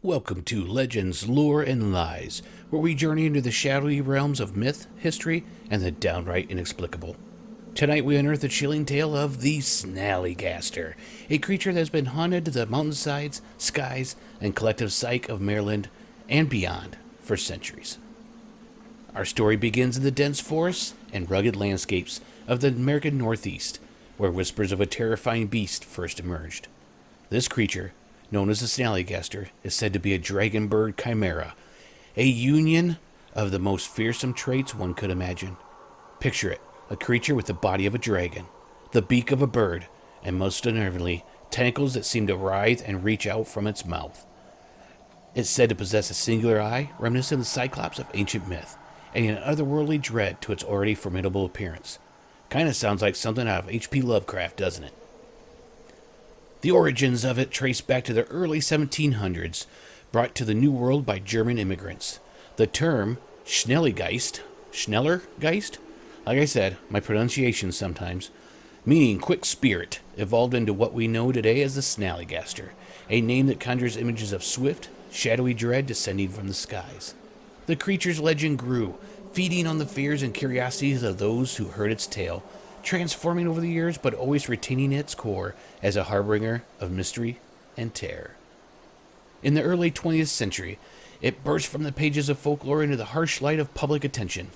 Welcome to Legends, Lore, and Lies, where we journey into the shadowy realms of myth, history, and the downright inexplicable. Tonight we unearth the chilling tale of the Snallygaster, a creature that has been haunted the mountainsides, skies, and collective psyche of Maryland and beyond for centuries. Our story begins in the dense forests and rugged landscapes of the American Northeast, where whispers of a terrifying beast first emerged. This creature, known as the Snallygaster, is said to be a dragon bird chimera, a union of the most fearsome traits one could imagine. Picture it, a creature with the body of a dragon, the beak of a bird, and most unnervingly, tentacles that seem to writhe and reach out from its mouth. It's said to possess a singular eye, reminiscent of the Cyclops of ancient myth, and an otherworldly dread to its already formidable appearance. Kinda sounds like something out of H.P. Lovecraft, doesn't it? The origins of it trace back to the early 1700s, brought to the New World by German immigrants. The term Schnellergeist, like I said, my pronunciation sometimes, meaning quick spirit, evolved into what we know today as the Snallygaster, a name that conjures images of swift, shadowy dread descending from the skies. The creature's legend grew, feeding on the fears and curiosities of those who heard its tale, transforming over the years but always retaining its core as a harbinger of mystery and terror. In the early 20th century, it burst from the pages of folklore into the harsh light of public attention.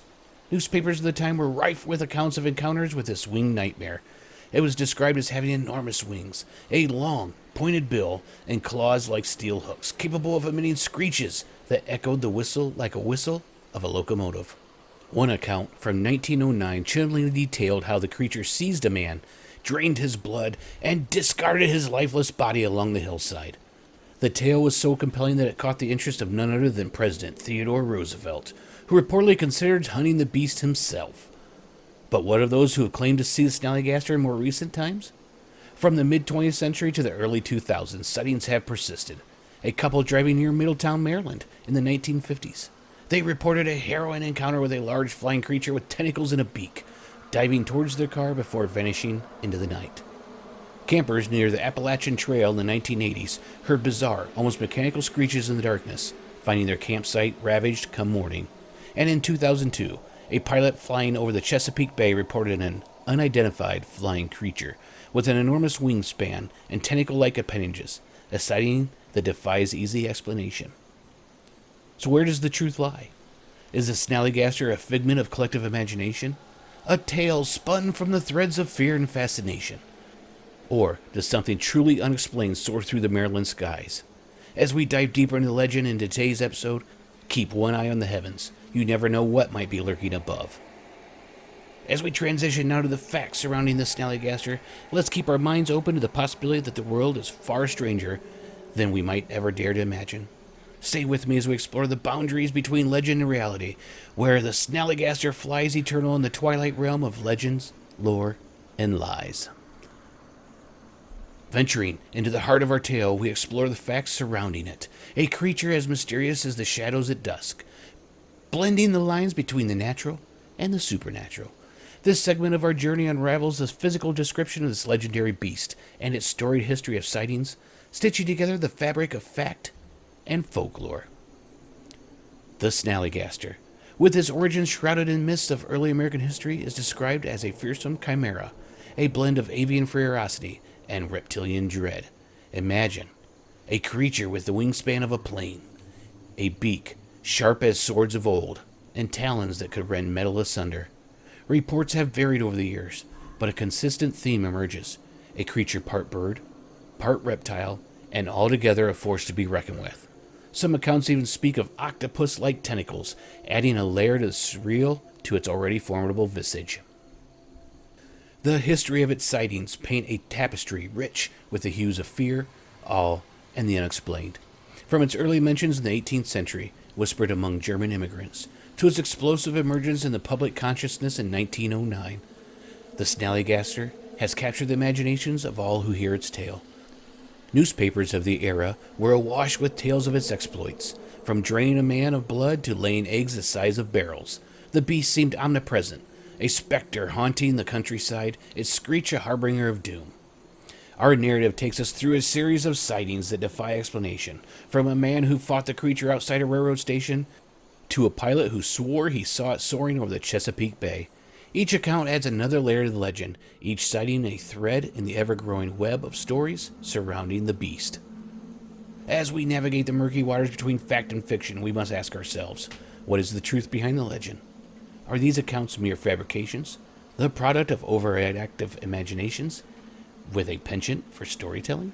Newspapers of the time were rife with accounts of encounters with this winged nightmare. It was described as having enormous wings, a long, pointed bill, and claws like steel hooks, capable of emitting screeches that echoed the whistle like a whistle of a locomotive. One account from 1909 chillingly detailed how the creature seized a man, drained his blood, and discarded his lifeless body along the hillside. The tale was so compelling that it caught the interest of none other than President Theodore Roosevelt, who reportedly considered hunting the beast himself. But what of those who have claimed to see the Snallygaster in more recent times? From the mid-20th century to the early 2000s, sightings have persisted. A couple driving near Middletown, Maryland in the 1950s. They reported a harrowing encounter with a large flying creature with tentacles and a beak, diving towards their car before vanishing into the night. Campers near the Appalachian Trail in the 1980s heard bizarre, almost mechanical screeches in the darkness, finding their campsite ravaged come morning. And in 2002, a pilot flying over the Chesapeake Bay reported an unidentified flying creature with an enormous wingspan and tentacle-like appendages, a sighting that defies easy explanation. So where does the truth lie? Is the Snallygaster a figment of collective imagination? A tale spun from the threads of fear and fascination? Or does something truly unexplained soar through the Maryland skies? As we dive deeper into the legend in today's episode, keep one eye on the heavens. You never know what might be lurking above. As we transition now to the facts surrounding the Snallygaster, let's keep our minds open to the possibility that the world is far stranger than we might ever dare to imagine. Stay with me as we explore the boundaries between legend and reality, where the Snallygaster flies eternal in the twilight realm of legends, lore, and lies. Venturing into the heart of our tale, we explore the facts surrounding it, a creature as mysterious as the shadows at dusk, blending the lines between the natural and the supernatural. This segment of our journey unravels the physical description of this legendary beast and its storied history of sightings, stitching together the fabric of fact and folklore. The Snallygaster, with its origins shrouded in mists of early American history, is described as a fearsome chimera, a blend of avian ferocity and reptilian dread. Imagine a creature with the wingspan of a plane, a beak sharp as swords of old, and talons that could rend metal asunder. Reports have varied over the years, but a consistent theme emerges: a creature part bird, part reptile, and altogether a force to be reckoned with. Some accounts even speak of octopus-like tentacles, adding a layer to the surreal to its already formidable visage. The history of its sightings paint a tapestry rich with the hues of fear, awe, and the unexplained. From its early mentions in the 18th century, whispered among German immigrants, to its explosive emergence in the public consciousness in 1909, the Snallygaster has captured the imaginations of all who hear its tale. Newspapers of the era were awash with tales of its exploits, from draining a man of blood to laying eggs the size of barrels. The beast seemed omnipresent, a specter haunting the countryside, its screech a harbinger of doom. Our narrative takes us through a series of sightings that defy explanation, from a man who fought the creature outside a railroad station to a pilot who swore he saw it soaring over the Chesapeake Bay. Each account adds another layer to the legend, each citing a thread in the ever-growing web of stories surrounding the beast. As we navigate the murky waters between fact and fiction, we must ask ourselves, what is the truth behind the legend? Are these accounts mere fabrications, the product of overactive imaginations, with a penchant for storytelling?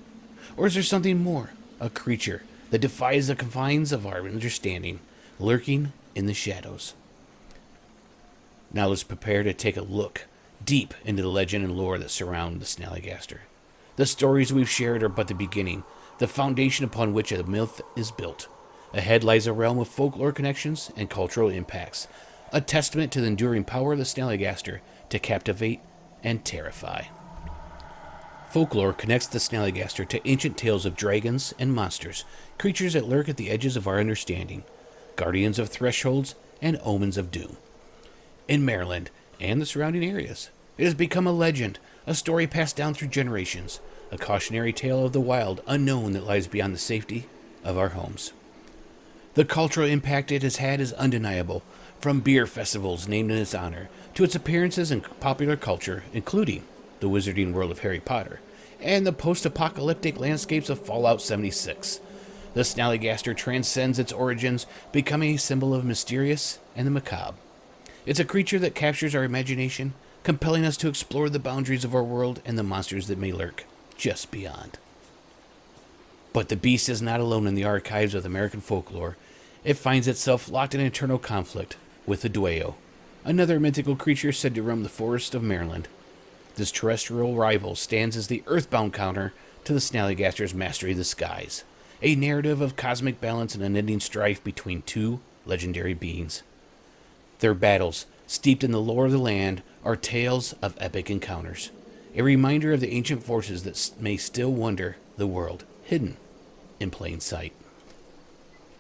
Or is there something more, a creature that defies the confines of our understanding, lurking in the shadows? Now let's prepare to take a look deep into the legend and lore that surround the Snallygaster. The stories we've shared are but the beginning, the foundation upon which a myth is built. Ahead lies a realm of folklore connections and cultural impacts, a testament to the enduring power of the Snallygaster to captivate and terrify. Folklore connects the Snallygaster to ancient tales of dragons and monsters, creatures that lurk at the edges of our understanding, guardians of thresholds and omens of doom. In Maryland and the surrounding areas, it has become a legend, a story passed down through generations, a cautionary tale of the wild unknown that lies beyond the safety of our homes. The cultural impact it has had is undeniable, from beer festivals named in its honor to its appearances in popular culture, including the wizarding world of Harry Potter and the post-apocalyptic landscapes of Fallout 76. The Snallygaster transcends its origins, becoming a symbol of mysterious and the macabre. It's a creature that captures our imagination, compelling us to explore the boundaries of our world and the monsters that may lurk just beyond. But the beast is not alone in the archives of American folklore. It finds itself locked in eternal conflict with the Dueo, another mythical creature said to roam the forests of Maryland. This terrestrial rival stands as the earthbound counter to the Snallygaster's mastery of the skies, a narrative of cosmic balance and unending strife between two legendary beings. Their battles, steeped in the lore of the land, are tales of epic encounters, a reminder of the ancient forces that may still wander the world, hidden in plain sight.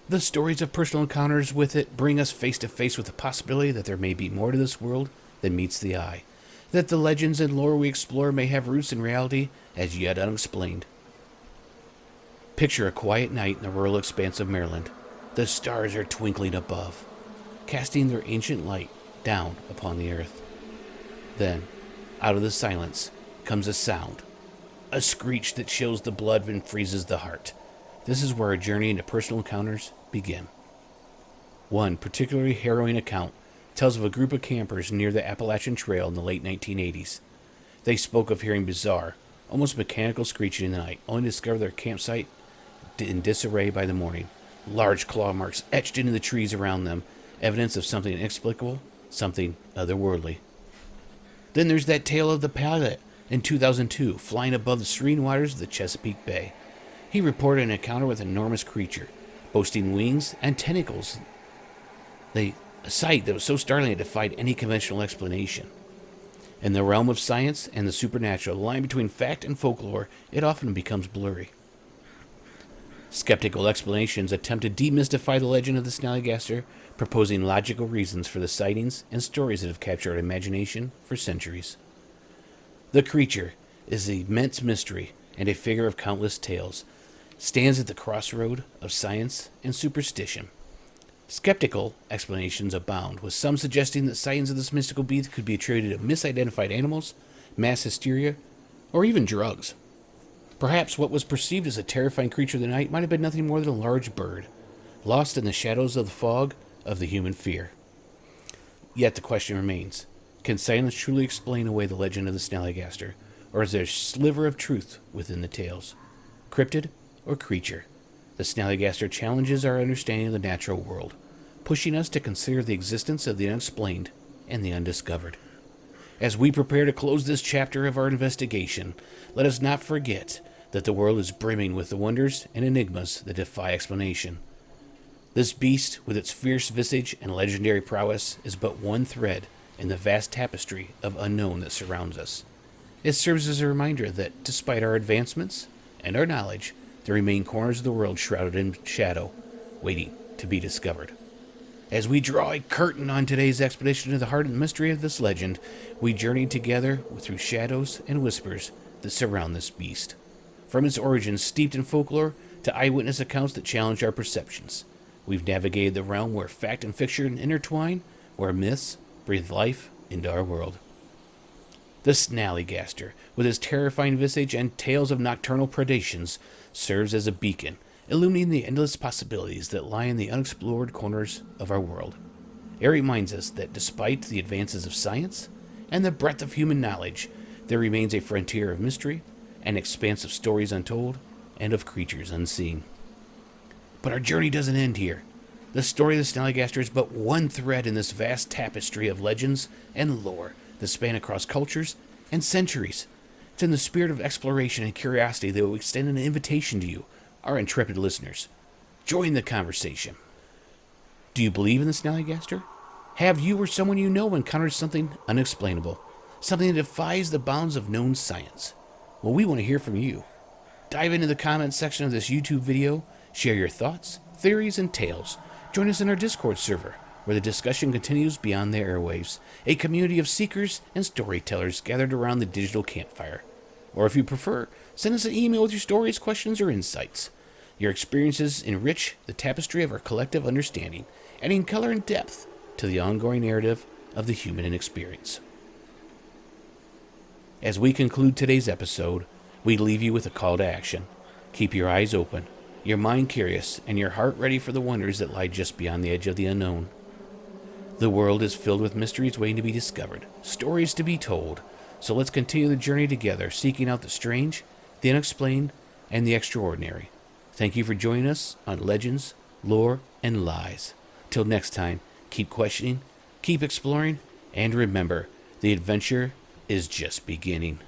The stories of personal encounters with it bring us face to face with the possibility that there may be more to this world than meets the eye, that the legends and lore we explore may have roots in reality as yet unexplained. Picture a quiet night in the rural expanse of Maryland. The stars are twinkling above, casting their ancient light down upon the earth. Then, out of the silence, comes a sound, a screech that chills the blood and freezes the heart. This is where our journey into personal encounters begin. One particularly harrowing account tells of a group of campers near the Appalachian Trail in the late 1980s. They spoke of hearing bizarre, almost mechanical screeching in the night, only to discover their campsite in disarray by the morning. Large claw marks etched into the trees around them, evidence of something inexplicable, something otherworldly. Then there's that tale of the pilot in 2002, flying above the serene waters of the Chesapeake Bay. He reported an encounter with an enormous creature, boasting wings and tentacles. A sight that was so startling it defied any conventional explanation. In the realm of science and the supernatural, the line between fact and folklore, it often becomes blurry. Skeptical explanations attempt to demystify the legend of the Snallygaster, proposing logical reasons for the sightings and stories that have captured our imagination for centuries. The creature is an immense mystery and a figure of countless tales, stands at the crossroad of science and superstition. Skeptical explanations abound, with some suggesting that sightings of this mystical beast could be attributed to misidentified animals, mass hysteria, or even drugs. Perhaps what was perceived as a terrifying creature of the night might have been nothing more than a large bird, lost in the shadows of the fog of the human fear. Yet the question remains, can silence truly explain away the legend of the Snallygaster, or is there a sliver of truth within the tales? Cryptid or creature, the Snallygaster challenges our understanding of the natural world, pushing us to consider the existence of the unexplained and the undiscovered. As we prepare to close this chapter of our investigation, let us not forget that the world is brimming with the wonders and enigmas that defy explanation. This beast, with its fierce visage and legendary prowess, is but one thread in the vast tapestry of unknown that surrounds us. It serves as a reminder that, despite our advancements and our knowledge, there remain corners of the world shrouded in shadow, waiting to be discovered. As we draw a curtain on today's expedition to the heart and mystery of this legend, we journey together through shadows and whispers that surround this beast. From its origins steeped in folklore to eyewitness accounts that challenge our perceptions, we've navigated the realm where fact and fiction intertwine, where myths breathe life into our world. The Snallygaster, with his terrifying visage and tales of nocturnal predations, serves as a beacon, illuminating the endless possibilities that lie in the unexplored corners of our world. It reminds us that despite the advances of science and the breadth of human knowledge, there remains a frontier of mystery, an expanse of stories untold, and of creatures unseen. But our journey doesn't end here. The story of the Snallygaster is but one thread in this vast tapestry of legends and lore that span across cultures and centuries. It's in the spirit of exploration and curiosity that we extend an invitation to you, our intrepid listeners. Join the conversation. Do you believe in the Snallygaster? Have you or someone you know encountered something unexplainable? Something that defies the bounds of known science? Well, we want to hear from you. Dive into the comments section of this YouTube video, share your thoughts, theories, and tales. Join us in our Discord server, where the discussion continues beyond the airwaves, a community of seekers and storytellers gathered around the digital campfire. Or if you prefer, send us an email with your stories, questions, or insights. Your experiences enrich the tapestry of our collective understanding, adding color and depth to the ongoing narrative of the human experience. As we conclude today's episode, we leave you with a call to action. Keep your eyes open, your mind curious, and your heart ready for the wonders that lie just beyond the edge of the unknown. The world is filled with mysteries waiting to be discovered, stories to be told, so let's continue the journey together, seeking out the strange, the unexplained, and the extraordinary. Thank you for joining us on Legends, Lore, and Lies. Till next time, keep questioning, keep exploring, and remember, the adventure is just beginning.